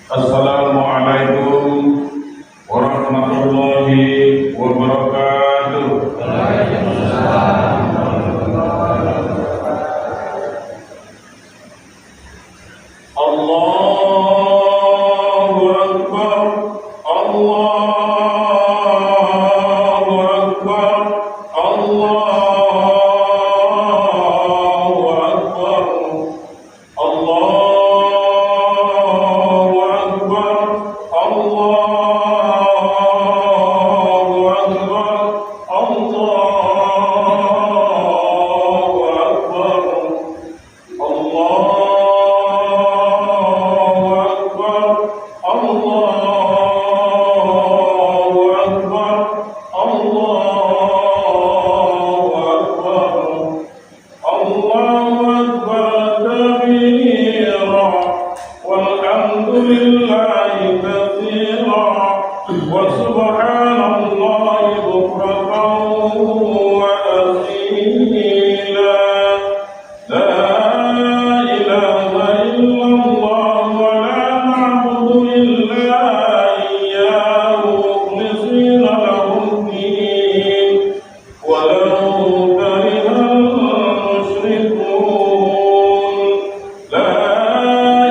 Assalamualaikum warahmatullahi wabarakatuh. Allahu Akbar, Allahu Akbar, Allahu Akbar, Allahu Akbar, Allahu Akbar, Allahu Akbar, Allahu Akbar, Allahu Akbar, Allahu Akbar, Allahu Akbar kabira, walhamdulillahi katsira, wa subhanallahi bukratan wa asila. La ilaha illallah wa la na'budu illa iyyahu mukhlishina lahu-d-din walau karihal musyrikun. La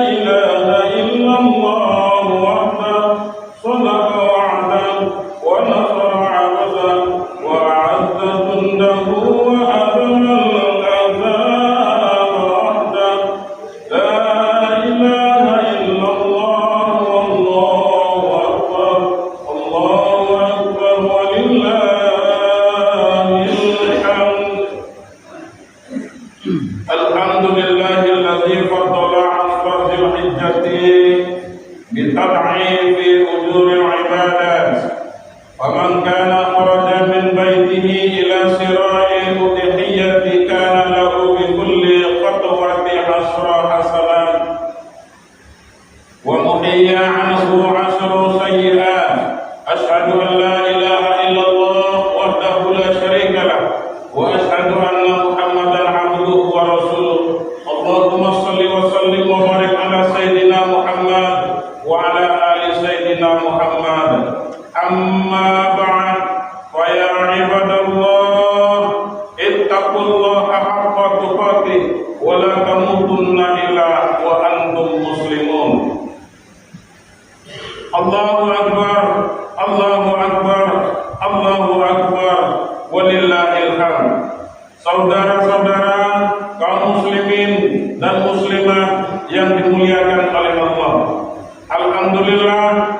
ilaha illallah wahdahu sadaqa wa'dahu wa nasara 'abdahu wa a'azza jundahu wa adama al-'adhaba wahdahu. La ilaha illallah wallahu akbar, Allahu akbar walillahil hamd. Alhamdulillahilladzi faddala 'asra dzil-hijjati bitad'ifi ujuril ibadat. Faman kana kharaja min baitihi ila sira'il udhiyati kana lahu bi kulli khatwati 'asra hasanat wa muhiyya 'anhu 'asru sayyi'at. Asyhadu an la ilaha illallah wahdahu la syarika lah wa asyhadu anna Muhammadan 'abduhu wa rasuluh. Allahumma shalli wa sallim wa barik ala sayyidina Muhammad wa ala ali sayyidina Muhammad. Amma ba'd, fa ya ibadallah, ittaqullaha haqqa tuqatih wa la tamutunna illa wa antum muslimun. Allahu akbar, Allahu akbar, Allahu akbar, walillahil hamd. Saudara-saudara kaum muslimin dan muslimat yang dimuliakan oleh Allah, alhamdulillah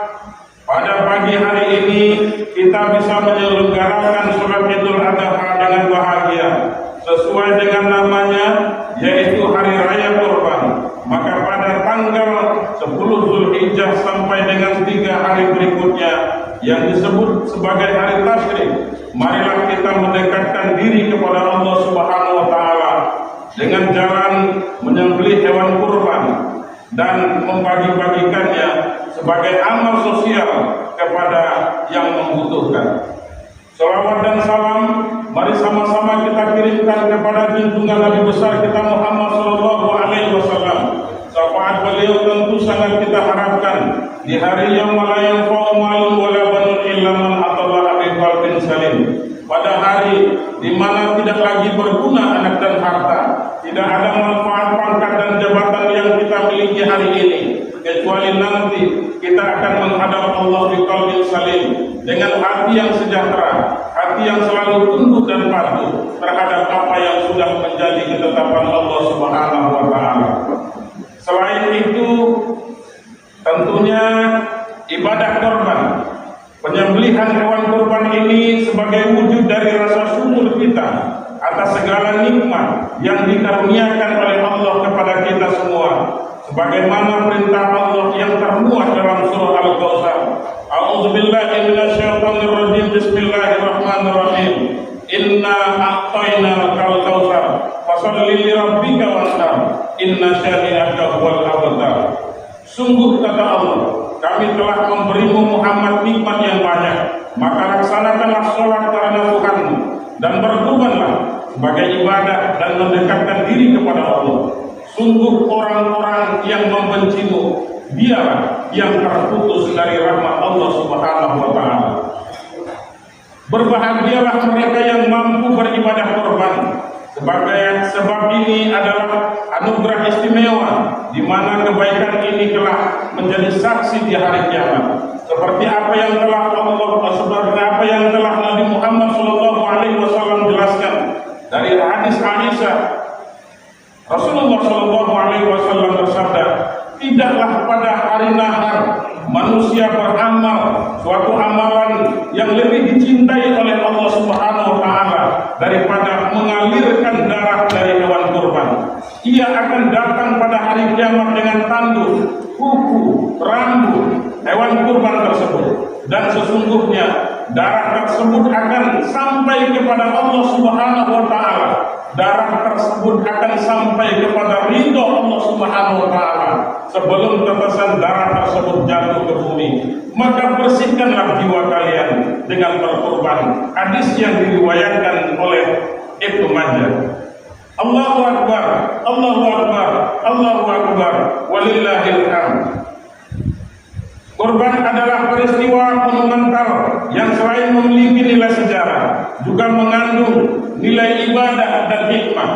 pada pagi hari ini kita bisa menyelenggarakan sholat Idul Adha dengan bahagia sesuai dengan namanya, yaitu hari raya kurban. Maka pada tanggal 10 Zulhijjah sampai dengan 3 hari berikutnya yang disebut sebagai hari tasyrik, marilah kita mendekatkan diri kepada Allah Subhanahu wa taala dengan jalan menyembelih hewan kurban dan membagi-bagikannya sebagai amal sosial kepada yang membutuhkan. Salawat dan salam mari sama-sama kita kirimkan kepada junjungan Nabi besar kita Muhammad sallallahu alaihi wasallam. Syafaat beliau tentu sangat kita harapkan di hari yang la yanfa'u malun wala banun illa man atallaha bi qalbin salim. Pada hari di mana tidak lagi berguna anak dan harta, tidak ada manfaat pangkat dan jabatan yang kita miliki hari ini, kecuali nanti kita akan menghadap Allah bi qalbin salim, dengan hati yang sejahtera, hati yang selalu tunduk dan patuh terhadap apa yang sudah menjadi ketetapan Allah Subhanahu wa taala. Selain itu, tentunya ibadah kurban, penyembelihan hewan kurban ini sebagai wujud dari rasa syukur kita atas segala nikmat yang dikaruniakan oleh Allah kepada kita semua, sebagaimana perintah Allah yang termuat dalam surah Al-Kautsar. A'udzubillahi minasyaitonir rajim. Bismillahirrahmanirrahim. Inna a'tainakal kautsar fasholli lirabbika wanhar inna syani'aka huwal abtar. Sungguh kata Allah, kami telah memberimu Muhammad nikmat yang banyak, maka laksanakanlah sholat karena Tuhanmu dan berkurbanlah sebagai ibadah dan mendekatkan diri kepada Allah. Sungguh orang-orang yang membencimu dialah yang terputus dari rahmat Allah Subhanahu wa taala. Berbahagialah mereka yang mampu beribadah korban. Sebab ini adalah anugerah istimewa di mana kebaikan ini telah menjadi saksi di hari kiamat. Seperti apa yang telah Nabi Muhammad SAW jelaskan dari hadis Aisyah, Rasulullah SAW bersabda, tidaklah pada hari nahar manusia beramal suatu amalan yang lebih dicintai oleh Allah Subhanahu wa taala daripada mengalirkan darah dari hewan kurban. Ia akan datang pada hari kiamat dengan tanduk, kuku, rambut hewan kurban tersebut, dan sesungguhnya darah tersebut akan sampai kepada Allah Subhanahu wa taala. Darah tersebut akan sampai kepada ridho Allah Subhanahu wa taala sebelum tetesan darah tersebut jatuh ke bumi. Maka bersihkanlah jiwa kalian dengan berkorban. Hadis yang diriwayatkan oleh Ibnu Majah. Allahu Akbar, Allahu Akbar, Allahu Akbar, walillahil hamd. Kurban adalah peristiwa monumental yang selain memiliki nilai sejarah, juga mengandung nilai ibadah dan hikmah.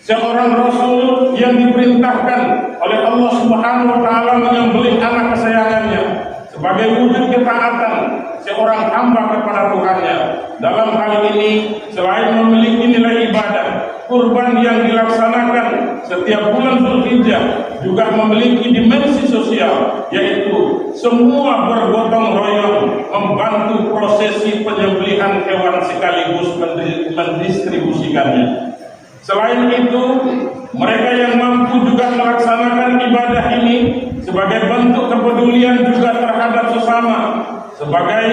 Seorang Rasul yang diperintahkan oleh Allah Subhanahu wa taala menyembelih anak kesayangannya sebagai wujud ketaatan seorang hamba kepada Tuhannya. Dalam hal ini, selain memiliki nilai ibadah, kurban yang dilaksanakan setiap bulan Dzulhijjah juga memiliki dimensi sosial, yaitu semua bergotong royong membantu prosesi penyembelihan hewan sekaligus mendistribusikannya. Selain itu, mereka yang mampu juga melaksanakan ibadah ini sebagai bentuk kepedulian juga terhadap sesama, sebagai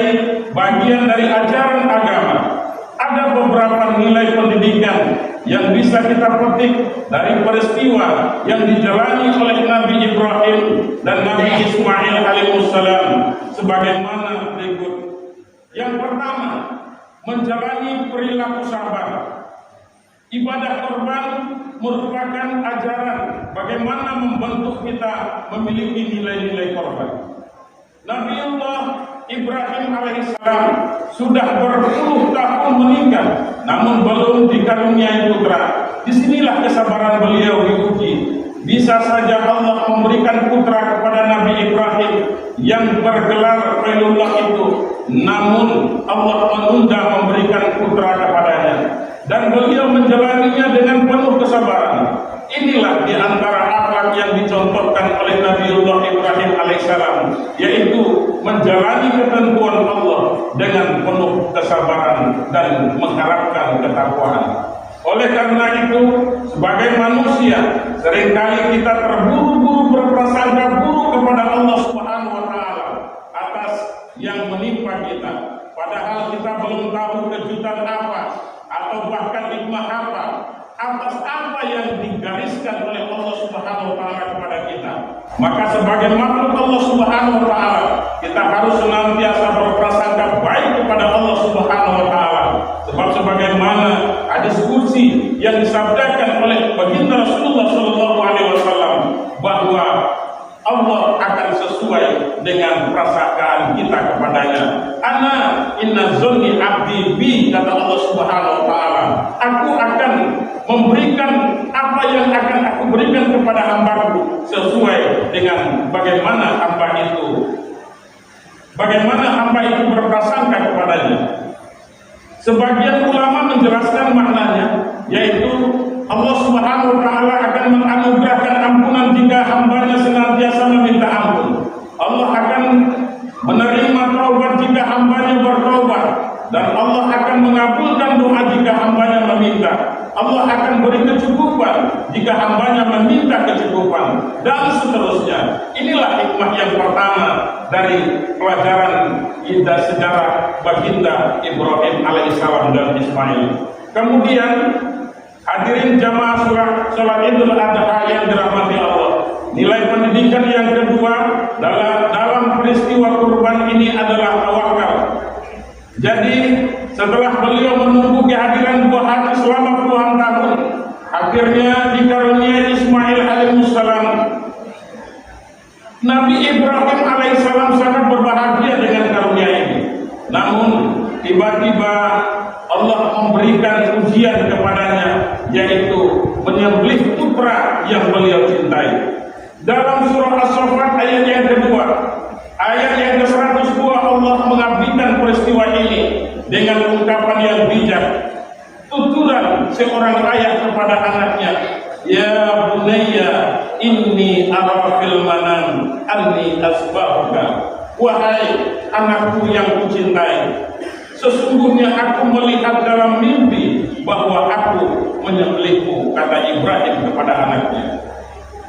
bagian dari ajaran agama. Ada beberapa nilai pendidikan yang bisa kita petik dari peristiwa yang dijalani oleh Nabi Ibrahim dan Nabi Ismail alaihissalam sebagaimana berikut. Yang pertama, menjalani perilaku sabar. Ibadah korban merupakan ajaran bagaimana membentuk kita memiliki nilai-nilai korban. Nabiullah Ibrahim alaihissalam sudah berpuluh tahun menikah, namun belum dikaruniai putra. Disinilah kesabaran beliau diuji. Bisa saja Allah memberikan putra kepada Nabi Ibrahim yang bergelar Khalilullah itu, namun Allah menunda memberikan putra kepadanya, dan beliau menjalaninya dengan penuh kesabaran. Inilah di antara akhlak yang dicontohkan oleh Nabiullah Ibrahim alaihissalam, yaitu menjalani ketentuan Allah dengan penuh kesabaran dan mengharapkan ketakwaan. Oleh karena itu, sebagai manusia, seringkali kita terburu-buru berprasangka buruk kepada Allah Subhanahu wa taala atas yang menimpa kita, padahal kita belum tahu kejutan apa atau bahkan hikmah apa atas apa yang digariskan oleh Allah Subhanahu wa taala kepada kita. Maka sebagai makhluk Allah Subhanahu wa taala, kita harus senantiasa berprasangka baik kepada Allah Subhanahu wa taala. Sebab sebagaimana hadis qudsi yang disabdakan oleh baginda Rasulullah sallallahu alaihi wasallam bahwa Allah akan sesuai dengan prasangkaan kita kepadanya. Ana inna zonni abdi bi, kata Allah Subhanahu wa taala, aku akan memberikan apa yang akan aku berikan kepada hambaku sesuai dengan bagaimana hamba itu berprasangka kepadanya. Sebagian ulama menjelaskan maknanya, yaitu Allah Subhanahu wa taala akan menganugerahkan ampunan jika hambanya senantiasa meminta ampun. Allah akan menerima taubat jika hambanya bertaubat, dan Allah akan mengabulkan doa jika hambanya meminta. Allah akan beri kecukupan jika hambanya meminta kecukupan, dan seterusnya. Inilah hikmah yang pertama dari pelajaran sejarah baginda Ibrahim alaihissalam dan Ismail. Kemudian hadirin jamaah sholat Idul Adha yang dirahmati Allah, nilai pendidikan yang kedua dalam peristiwa kurban ini adalah tawakal. Jadi setelah beliau menunggu kehadiran buah hati selama puluhan tahun, akhirnya dikaruniai Ismail alaihissalam. Nabi Ibrahim alaihissalam sangat berbahagia dengan karunia ini. Namun tiba-tiba Allah memberikan ujian kepadanya, yaitu menyembelih putra yang beliau cintai. Dalam surah As-Saffat ayat yang kedua, ayat yang ke-102, Allah mengabdikan peristiwa ini dengan ungkapan yang bijak. Tuturan seorang ayah kepada anaknya, ya bunayya inni ara fil manam anni asbahuka. Wahai anakku yang kucintai, sesungguhnya aku melihat dalam mimpi bahwa aku menyembelihmu, kata Ibrahim kepada anaknya.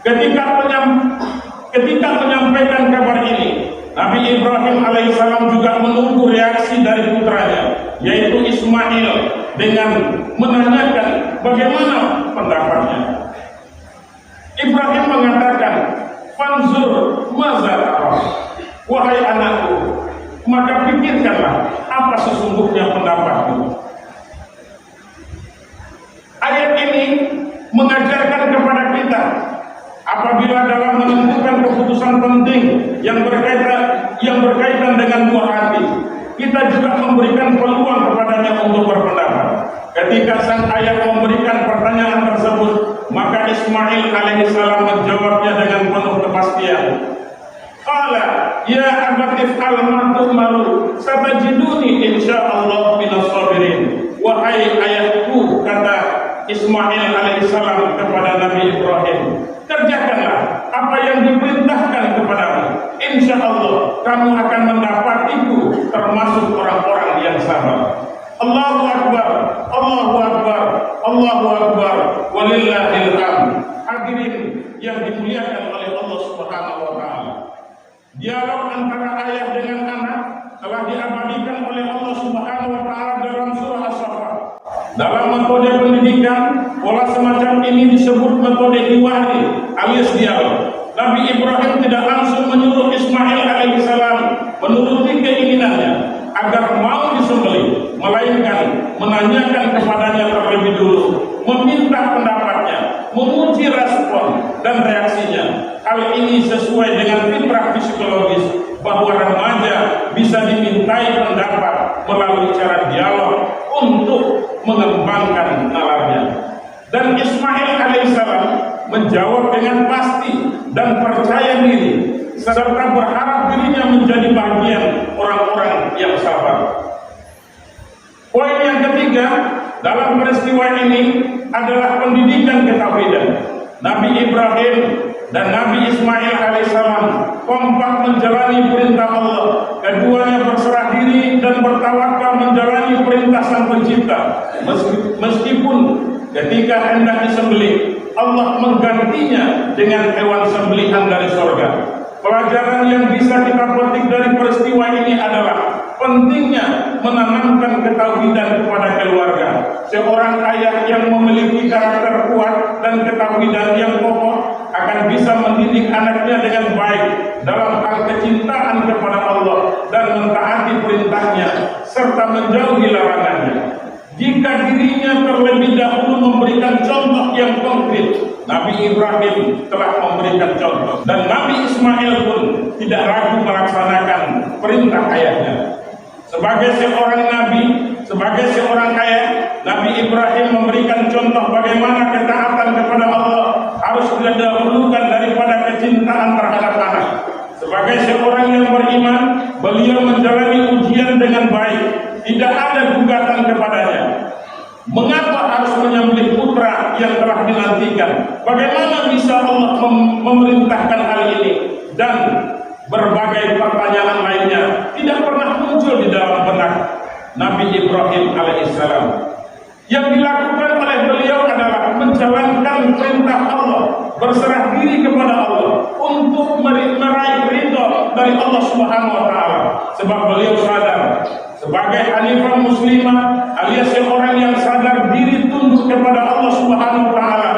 Ketika menyampaikan kabar ini, Nabi Ibrahim alaihissalam juga menunggu reaksi dari putranya, yaitu Ismail, dengan menanyakan bagaimana pendapatnya. Ibrahim mengatakan, fanzur maza tara, wahai anakku, maka pikirkanlah apa sesungguhnya pendapatmu. Ayat ini mengajarkan kepada kita, apabila dalam menentukan keputusan penting yang berkaitan dengan buah hati, kita juga memberikan peluang kepadanya untuk berpendapat. Ketika sang ayah memberikan pertanyaan tersebut, maka Ismail alaihissalam menjawabnya dengan penuh kepastian. Qala ya abatif al-ma'tumaru satajiduni insyaallah minas sabirin. Wahai ayahku, kata Ismail alaihissalam kepada Nabi Ibrahim, kerjakanlah apa yang diperintahkan kepadamu. Insya Allah kamu akan mendapatiku termasuk orang-orang yang sabar. Allahu Akbar, Allahu Akbar, Allahu Akbar, walillahil hamd. Hadirin yang dimuliakan oleh Allah Subhanahu wa taala, dialog antara ayah dengan anak telah diabadikan oleh Allah Subhanahu wa taala dalam surah As-Saffat. Dalam metode pendidikan, pola semacam ini disebut metode hiwari alias dialog. Nabi Ibrahim tidak langsung menyuruh Ismail alaihissalam menuruti keinginannya agar mau disembelih, melainkan menanyakan kepadanya terlebih dulu, meminta pendapatnya, menguji respon dan reaksinya. Hal ini sesuai dengan fitrah psikologis bahwa remaja bisa dimintai pendapat melalui cara dialog untuk mengembangkan nalarnya. Dan Ismail alaihissalam menjawab dengan pasti dan percaya diri, serta berharap dirinya menjadi bagian orang-orang yang sabar. Poin yang ketiga dalam peristiwa ini adalah pendidikan ketauhidan. Nabi Ibrahim dan Nabi Ismail alaihissalam kompak menjalani perintah Allah. Keduanya berserah diri dan bertawakal menjalani perintah Sang Pencipta. Meskipun ketika hendak disembelih, Allah menggantinya dengan hewan sembelihan dari surga. Pelajaran yang bisa kita petik dari peristiwa ini adalah pentingnya menanamkan ketauhidan kepada keluarga. Seorang ayah yang memiliki karakter kuat dan ketauhidan yang kokoh akan bisa mendidik anaknya dengan baik dalam hal kecintaan kepada Allah dan mentaati perintahnya serta menjauhi larangannya. Jika dirinya terlebih dahulu memberikan contoh yang konkret, Nabi Ibrahim telah memberikan contoh, dan Nabi Ismail pun tidak ragu melaksanakan perintah ayahnya. Sebagai seorang nabi, sebagai seorang ayah, Nabi Ibrahim memberikan contoh bagaimana ketaatan kepada Allah harus didahulukan daripada kecintaan terhadap anak. Sebagai seorang yang beriman, beliau menjalani ujian dengan baik, tidak ada gugatan kepadanya. Mengapa harus menyembelih putra yang telah dinantikan? Bagaimana bisa Allah memerintahkan hal ini? Dan berbagai pertanyaan lainnya tidak pernah muncul di dalam benak Nabi Ibrahim alaihissalam. Yang dilakukan oleh beliau adalah menjalankan perintah Allah, berserah diri kepada Allah untuk meraih ridho dari Allah Subhanahu wa taala. Sebab beliau sadar sebagai hanifah muslimah alias seorang yang sadar diri tunduk kepada Allah Subhanahu wa taala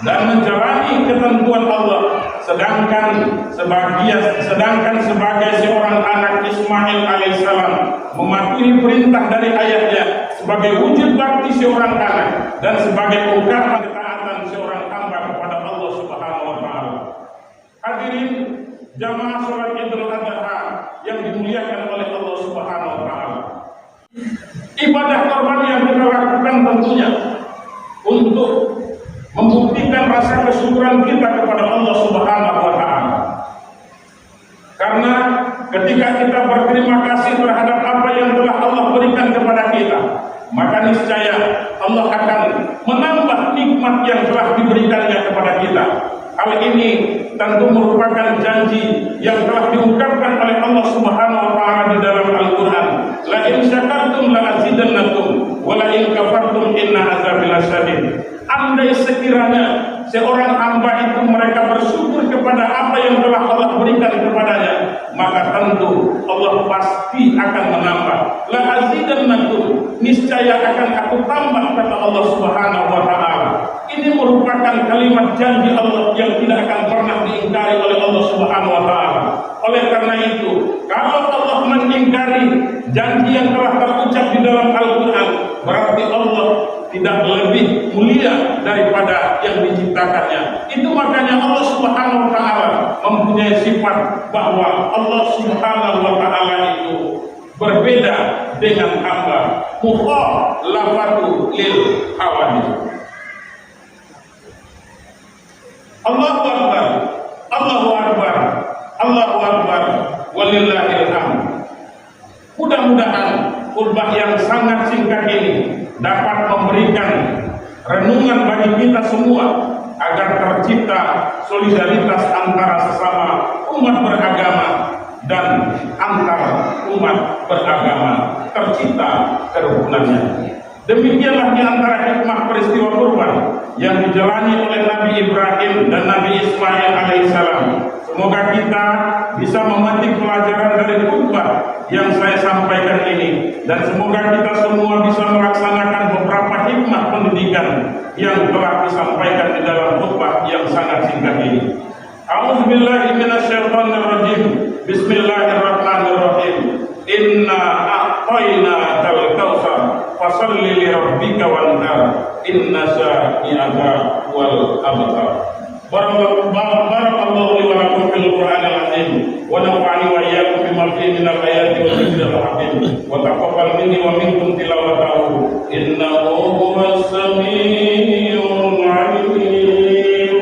dan menjalani ketentuan Allah. Sedangkan sebagai seorang anak Ismail alaihissalam mematuhi perintah dari ayahnya sebagai wujud bakti seorang anak dan sebagai ungkapan ketaatan seorang hamba kepada Allah Subhanahu wa taala. Hadirin, jamaah sholat Idul Adha yang dimuliakan oleh Allah Subhanahu wa taala. Ibadah korban yang kita lakukan tentunya untuk membuktikan rasa kesyukuran kita kepada Allah Subhanahu wa taala. Karena ketika kita berterima kasih terhadap apa yang telah Allah berikan kepada kita, maka niscaya Allah akan menambah nikmat yang telah diberikannya kepada kita. Hal ini tentu merupakan janji yang telah diungkapkan oleh Allah Subhanahu wa taala di dalam Al-Qur'an. La in syakartum la azidannakum wa la in kafartum inna azabi lasyadid. Andai sekiranya seorang hamba itu mereka bersyukur kepada apa yang telah Allah berikan kepadanya, maka tentu Allah pasti akan menambah. La azidannakum, niscaya akan aku tambah, kata Allah Subhanahu wa taala. Ini merupakan kalimat janji Allah yang tidak akan pernah diingkari oleh Allah Subhanahu wa taala. Oleh karena itu, kalau Allah mengingkari janji yang telah terucap di dalam Al-Qur'an, berarti Allah tidak lebih mulia daripada yang diciptakannya. Itu makanya Allah Subhanahu wa taala mempunyai sifat bahwa Allah Subhanahu wa taala itu berbeda dengan hamba. Mukhalafatu lil hawadits. Allahu Akbar, Allahu Akbar, Allahu Akbar, walillahil hamd. Mudah-mudahan khutbah yang sangat singkat ini dapat memberikan renungan bagi kita semua agar tercipta solidaritas antara sesama umat beragama dan antar umat beragama tercipta kerukunannya. Demikianlah di antara hikmah peristiwa kurban yang dijalani oleh Nabi Ibrahim dan Nabi Ismail alaihissalam. Semoga kita bisa memetik pelajaran dari khutbah yang saya sampaikan ini, dan semoga kita semua bisa melaksanakan beberapa hikmah pendidikan yang telah disampaikan di dalam khutbah yang sangat singkat ini. A'udzubillahi minasyaitonirrajim. Bismillahirrahmanirrahim. Inna a'tainakal kautsar fasholli li rabbika wanhar inna syani'aka wal abtar. Barakallahu li wa lakum fil Qur'anil azim wa nafa'ani wa iyyakum bima fihi minal ayati wal dhikril hakim wa taqabbal minni wa minkum tilawatahu innahu huwas samii'ul 'aliim.